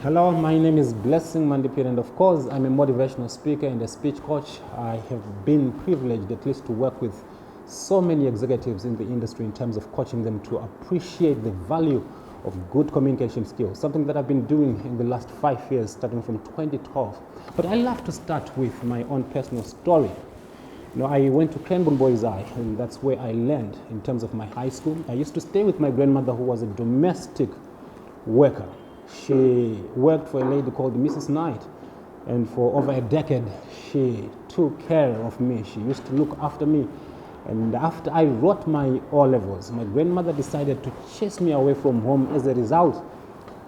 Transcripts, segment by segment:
Hello, my name is Blessing Mandipir, and of course, I'm a motivational speaker and a speech coach. I have been privileged at least to work with so many executives in the industry in terms of coaching them to appreciate the value of good communication skills, something that I've been doing in the last 5 years, starting from 2012. But I love to start with my own personal story. I went to Cranbourne Boys High, and that's where I learned in terms of my high school. I used to stay with my grandmother, who was a domestic worker. She worked for a lady called Mrs. Knight, and for over a decade she took care of me. She used to look after me, and after I wrote my O-levels, my grandmother decided to chase me away from home as a result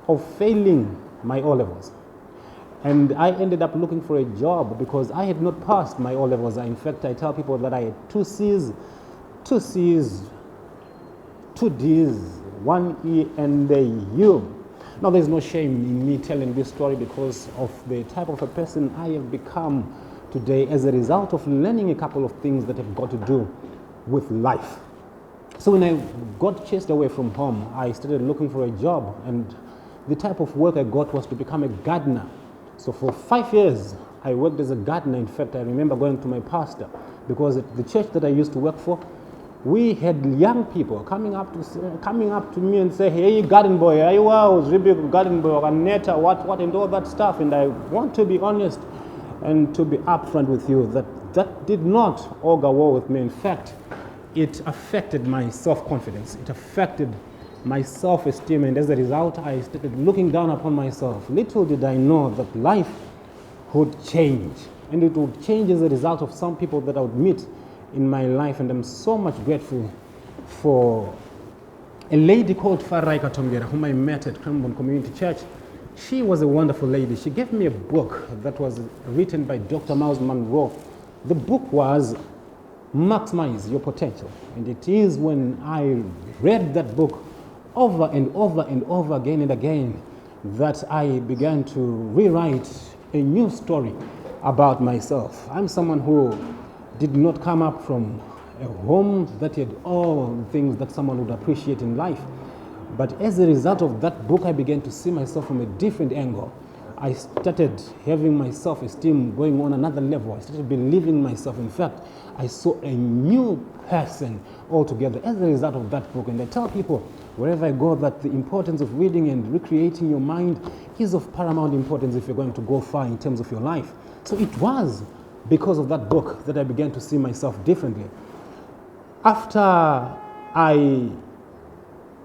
of failing my O-levels. And I ended up looking for a job because I had not passed my O-levels. In fact, I tell people that I had 2 C's, 2 D's, 1 E, and a U. Now, there's no shame in me telling this story because of the type of a person I have become today as a result of learning a couple of things that have got to do with life. So when I got chased away from home, I started looking for a job, and the type of work I got was to become a gardener. So for 5 years, I worked as a gardener. In fact, I remember going to my pastor because at the church that I used to work for, we had young people coming up to me and say, "Hey, garden boy, are you was really garden boy, or neta, what, and all that stuff." And I want to be honest and to be upfront with you that did not augur well with me. In fact, it affected my self-confidence. It affected my self-esteem, and as a result, I started looking down upon myself. Little did I know that life would change, and it would change as a result of some people that I would meet in my life. And I'm so much grateful for a lady called Faraika Tongera, whom I met at Cranbourne Community Church. She was a wonderful lady. She gave me a book that was written by Dr. Miles Monroe. The book was Maximize Your Potential. And it is when I read that book over and over and over again and again that I began to rewrite a new story about myself. I'm someone who did not come up from a home that had all the things that someone would appreciate in life. But as a result of that book, I began to see myself from a different angle. I started having my self-esteem going on another level. I started believing in myself. In fact, I saw a new person altogether as a result of that book. And I tell people wherever I go that the importance of reading and recreating your mind is of paramount importance if you're going to go far in terms of your life. So it was because of that book that I began to see myself differently. After I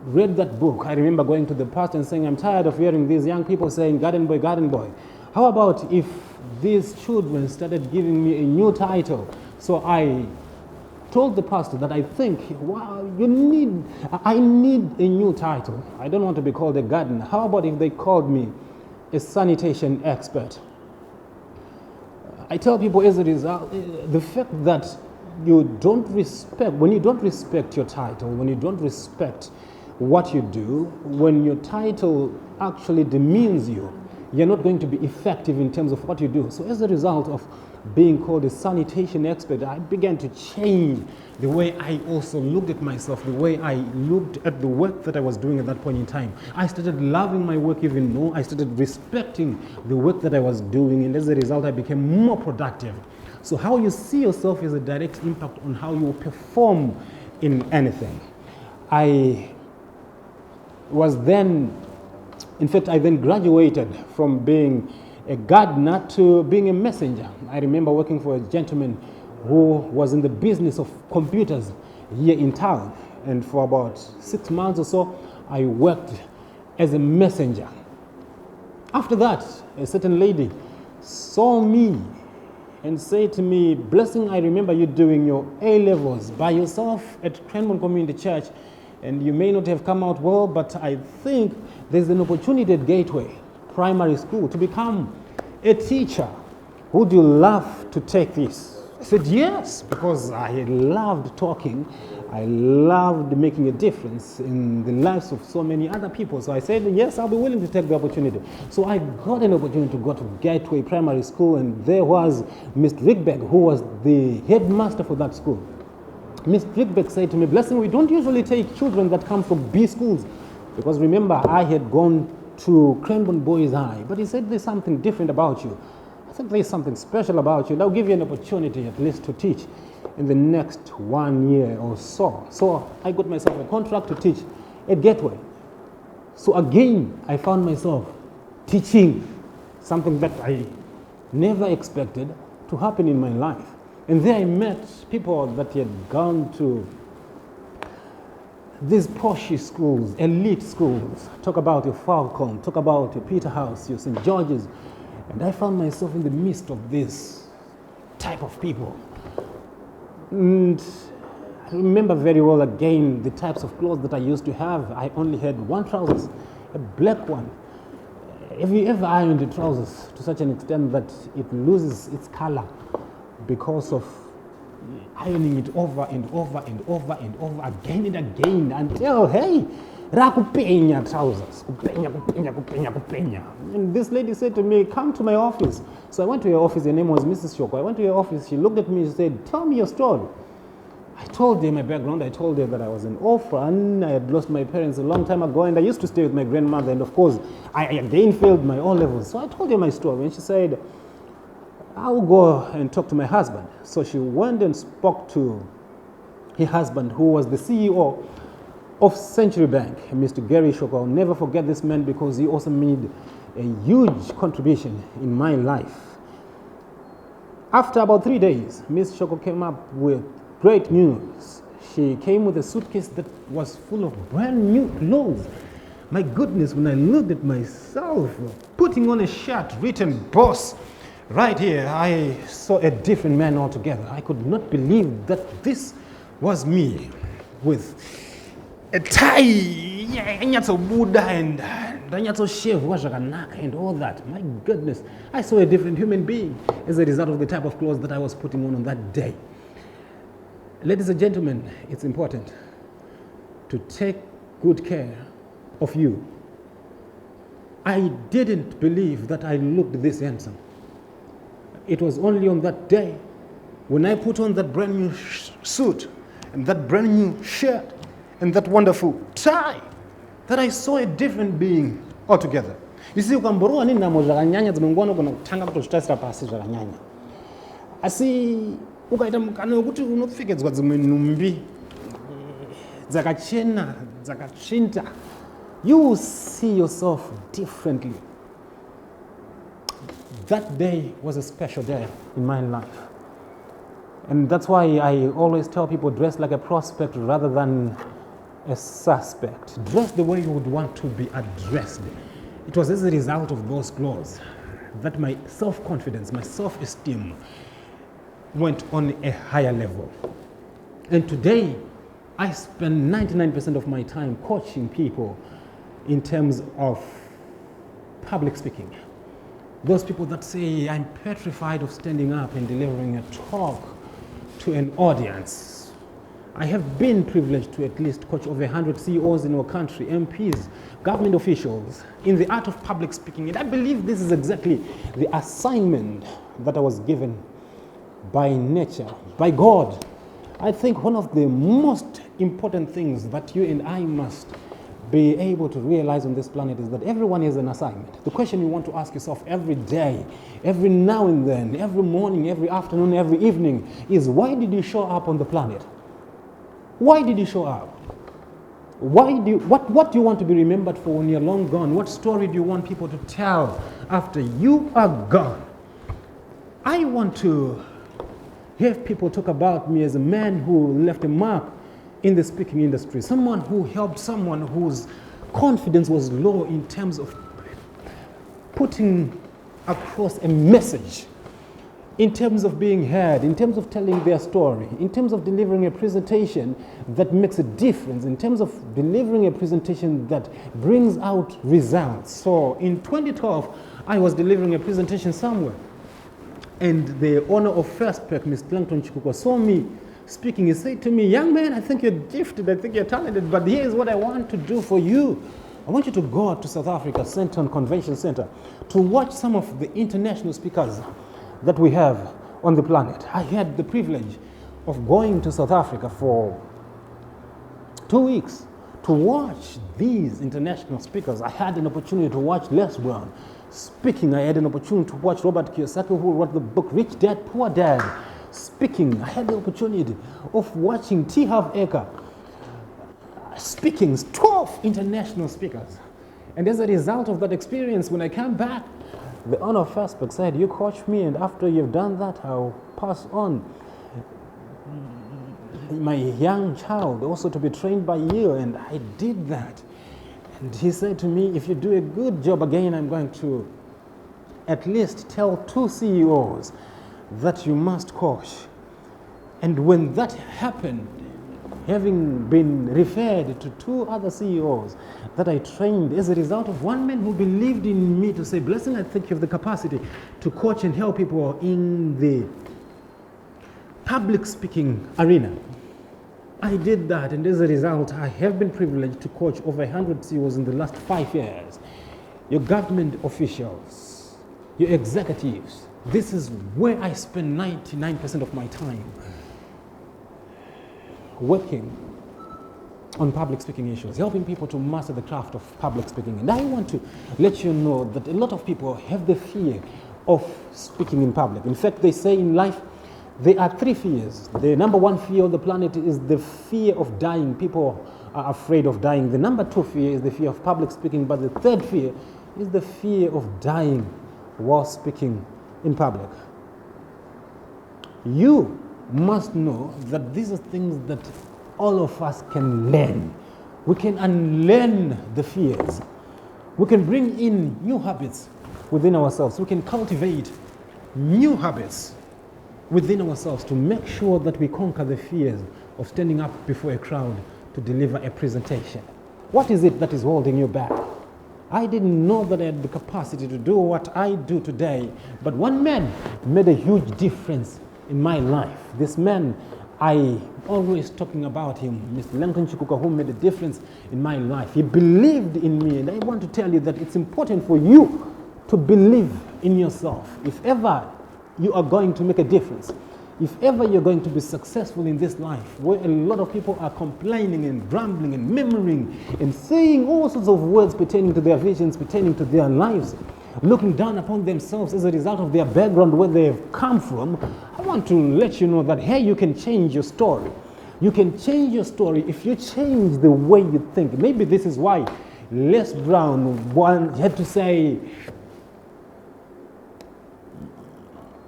read that book, I remember going to the pastor and saying, "I'm tired of hearing these young people saying, 'Garden boy, garden boy.' How about if these children started giving me a new title?" So I told the pastor that I think, I need a new title. I don't want to be called a gardener. How about if they called me a sanitation expert? I tell people as a result, the fact that when you don't respect your title, when you don't respect what you do, when your title actually demeans you, you're not going to be effective in terms of what you do. So as a result of being called a sanitation expert, I began to change the way I also looked at myself, the way I looked at the work that I was doing at that point in time. I started loving my work even more. I started respecting the work that I was doing, and as a result, I became more productive. So how you see yourself is a direct impact on how you perform in anything. I then graduated from being a gardener to being a messenger. I remember working for a gentleman who was in the business of computers here in town. And for about 6 months or so, I worked as a messenger. After that, a certain lady saw me and said to me, "Blessing, I remember you doing your A-levels by yourself at Cranbourne Community Church, and you may not have come out well, but I think there's an opportunity at Gateway Primary School to become a teacher. Would you love to take this?" I said yes, because I loved talking. I loved making a difference in the lives of so many other people. So I said, yes, I'll be willing to take the opportunity. So I got an opportunity to go to Gateway Primary School, and there was Mr. Rickbeck, who was the headmaster for that school. Mr. Rickbeck said to me, "Blessing, we don't usually take children that come from B schools," because remember, I had gone to Cranbourne Boys High, but he said there's something different about you. I think there's something special about you, and I'll give you an opportunity at least to teach in the next 1 year or so. So I got myself a contract to teach at Gateway. So again, I found myself teaching something that I never expected to happen in my life. And there I met people that had gone to these posh schools, elite schools. Talk about your Falcon, talk about your Peterhouse, your St. George's. And I found myself in the midst of this type of people. And I remember very well again the types of clothes that I used to have. I only had one trousers, a black one. Have you ever ironed the trousers to such an extent that it loses its color because of ironing it over and over and over and over again and again until, hey, rakupenya trousers, kupenya. And this lady said to me, come to my office. So I went to her office. Her name was Mrs. Shoko. I went to her office. She looked at me. She said, tell me your story. I told her my background. I told her that I was an orphan. I had lost my parents a long time ago, and I used to stay with my grandmother. And of course, I again failed my O-levels. So I told her my story, and she said, I will go and talk to my husband. So she went and spoke to her husband, who was the CEO of Century Bank, Mr. Gary Shoko. I'll never forget this man because he also made a huge contribution in my life. After about 3 days, Ms. Shoko came up with great news. She came with a suitcase that was full of brand new clothes. My goodness, when I looked at myself putting on a shirt written boss right here, I saw a different man altogether. I could not believe that this was me with a tie, and and all that. My goodness, I saw a different human being as a result of the type of clothes that I was putting on that day. Ladies and gentlemen, it's important to take good care of you. I didn't believe that I looked this handsome. It was only on that day when I put on that brand new suit and that brand new shirt and that wonderful tie that I saw a different being altogether. You see, ukamborua nini namo zhakanyanya dzinongwana kuna kutanga kutozvitasira pasi zvakanyanya. Asi ukaita mukana wekuti unopfekedzwa dzimwe nhumbi dzakachena dzakatsvinta, you will see yourself differently. That day was a special day in my life. And that's why I always tell people, dress like a prospect rather than a suspect. Dress the way you would want to be addressed. It was as a result of those clothes that my self-confidence, my self-esteem went on a higher level. And today, I spend 99% of my time coaching people in terms of public speaking. Those people that say, I'm petrified of standing up and delivering a talk to an audience. I have been privileged to at least coach over 100 CEOs in our country, MPs, government officials, in the art of public speaking. And I believe this is exactly the assignment that I was given by nature, by God. I think one of the most important things that you and I must be able to realize on this planet is that everyone has an assignment. The question you want to ask yourself every day, every now and then, every morning, every afternoon, every evening is, why did you show up on the planet? Why did you show up? What do you want to be remembered for when you're long gone? What story do you want people to tell after you are gone? I want to have people talk about me as a man who left a mark in the speaking industry, someone who helped someone whose confidence was low in terms of putting across a message, in terms of being heard, in terms of telling their story, in terms of delivering a presentation that makes a difference, in terms of delivering a presentation that brings out results. So in 2012, I was delivering a presentation somewhere, and the owner of First Pack, Mr. Langton Chikuko, saw me speaking. He said to me, young man, I think you're gifted, I think you're talented, but here's what I want to do for you. I want you to go to South Africa Centre Convention Center to watch some of the international speakers that we have on the planet. I had the privilege of going to South Africa for 2 weeks to watch these international speakers. I had an opportunity to watch Les Brown speaking. I had an opportunity to watch Robert Kiyosaki, who wrote the book Rich Dad, Poor Dad, speaking. I had the opportunity of watching T. Harv Eker speaking, 12 international speakers. And as a result of that experience, when I came back, the owner of Facebook said, you coach me, and after you've done that, I'll pass on my young child also to be trained by you. And I did that. And he said to me, if you do a good job again, I'm going to at least tell 2 CEOs that you must coach. And when that happened, having been referred to 2 other CEOs that I trained as a result of one man who believed in me to say, Blessing, I think you have the capacity to coach and help people in the public speaking arena. I did that, and as a result, I have been privileged to coach over 100 CEOs in the last 5 years. Your government officials, your executives, this is where I spend 99% of my time working on public speaking issues, helping people to master the craft of public speaking. And I want to let you know that a lot of people have the fear of speaking in public. In fact, they say in life, there are 3 fears. The number 1 fear on the planet is the fear of dying. People are afraid of dying. The number 2 fear is the fear of public speaking. But the 3rd fear is the fear of dying while speaking in public. You must know that these are things that all of us can learn. We can unlearn the fears. We can bring in new habits within ourselves. We can cultivate new habits within ourselves to make sure that we conquer the fears of standing up before a crowd to deliver a presentation. What is it that is holding you back? I didn't know that I had the capacity to do what I do today, but one man made a huge difference in my life. This man, I always talking about him, Mr. Lincoln Chikuka, who made a difference in my life. He believed in me, and I want to tell you that it's important for you to believe in yourself. If ever you are going to make a difference, if ever you're going to be successful in this life, where a lot of people are complaining and grumbling and murmuring and saying all sorts of words pertaining to their visions, pertaining to their lives, looking down upon themselves as a result of their background, where they have come from, I want to let you know that, hey, you can change your story. You can change your story if you change the way you think. Maybe this is why Les Brown had to say,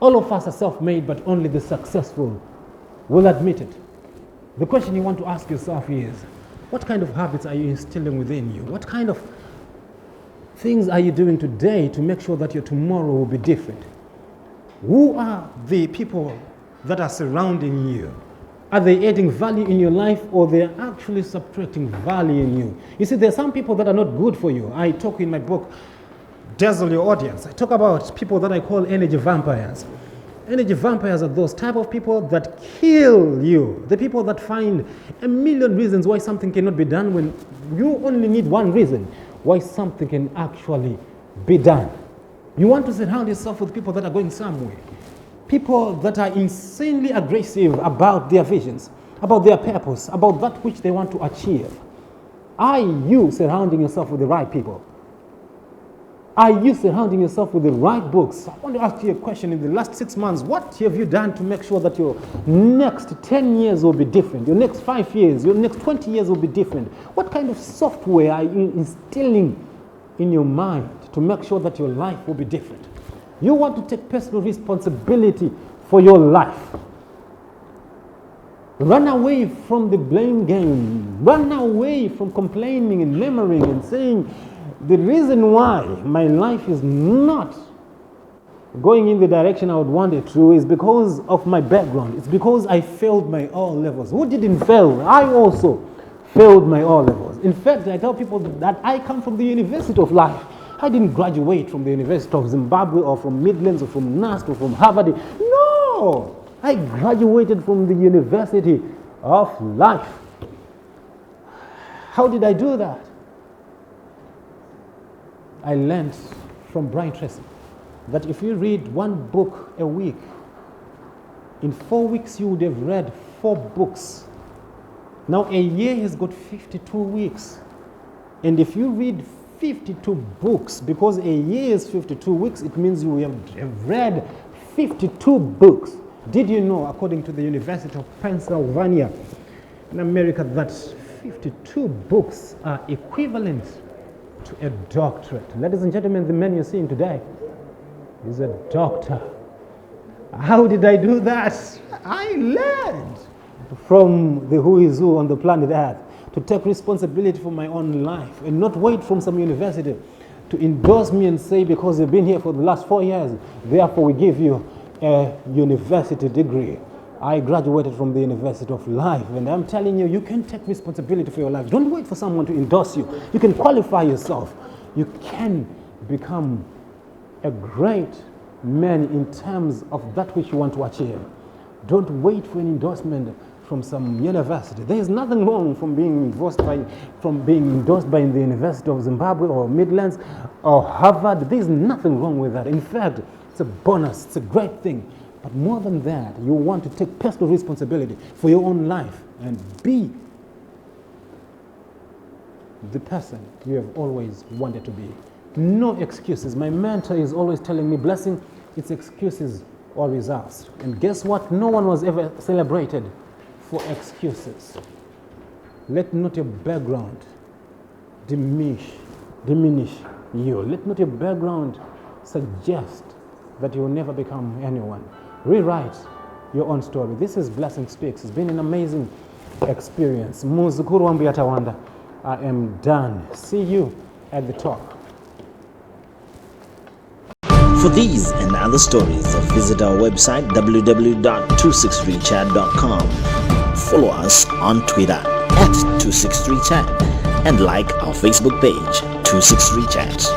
all of us are self-made, but only the successful will admit it. The question you want to ask yourself is, what kind of habits are you instilling within you? What kind of things are you doing today to make sure that your tomorrow will be different? Who are the people that are surrounding you? Are they adding value in your life, or they are actually subtracting value in you? You see, there are some people that are not good for you. I talk in my book, Dazzle Your Audience. I talk about people that I call energy vampires. Energy vampires are those type of people that kill you. The people that find a million reasons why something cannot be done when you only need one reason why something can actually be done. You want to surround yourself with people that are going somewhere. People that are insanely aggressive about their visions, about their purpose, about that which they want to achieve. Are you surrounding yourself with the right people? Are you surrounding yourself with the right books? I want to ask you a question. In the last 6 months, what have you done to make sure that your next 10 years will be different? Your next 5 years, your next 20 years will be different? What kind of software are you instilling in your mind to make sure that your life will be different? You want to take personal responsibility for your life. Run away from the blame game. Run away from complaining and murmuring and saying, the reason why my life is not going in the direction I would want it to is because of my background. It's because I failed my all levels. Who didn't fail? I also failed my all levels. In fact, I tell people that I come from the University of Life. I didn't graduate from the University of Zimbabwe or from Midlands or from NAST or from Harvard. No! I graduated from the University of Life. How did I do that? I learned from Brian Tracy that if you read one book a week, in 4 weeks you would have read 4 books Now, a year has got 52 weeks. And if you read 52 books, because a year is 52 weeks, it means you have read 52 books. Did you know, according to the University of Pennsylvania in America, that 52 books are equivalent to a doctorate? Ladies and gentlemen, the man you're seeing today is a doctor. How did I do that? I learned from the who is who on the planet Earth to take responsibility for my own life and not wait from some university to endorse me and say, because you've been here for the last 4 years, therefore we give you a university degree. I graduated from the University of Life, and I'm telling you, you can take responsibility for your life. Don't wait for someone to endorse you. You can qualify yourself. You can become a great man in terms of that which you want to achieve. Don't wait for an endorsement from some university. There is nothing wrong from being endorsed by the University of Zimbabwe or Midlands or Harvard. There is nothing wrong with that. In fact, it's a bonus. It's a great thing. But more than that, you want to take personal responsibility for your own life and be the person you have always wanted to be. No excuses. My mentor is always telling me, Blessing, it's excuses or results. And guess what? No one was ever celebrated for excuses. Let not your background diminish you. Let not your background suggest that you will never become anyone. Rewrite your own story. This is Blessing Speaks. It's been an amazing experience. Muzukuru wangu yatawanda. I am done. See you at the top. For these and other stories, visit our website www.263chat.com. Follow us on Twitter @263chat and like our Facebook page 263chat.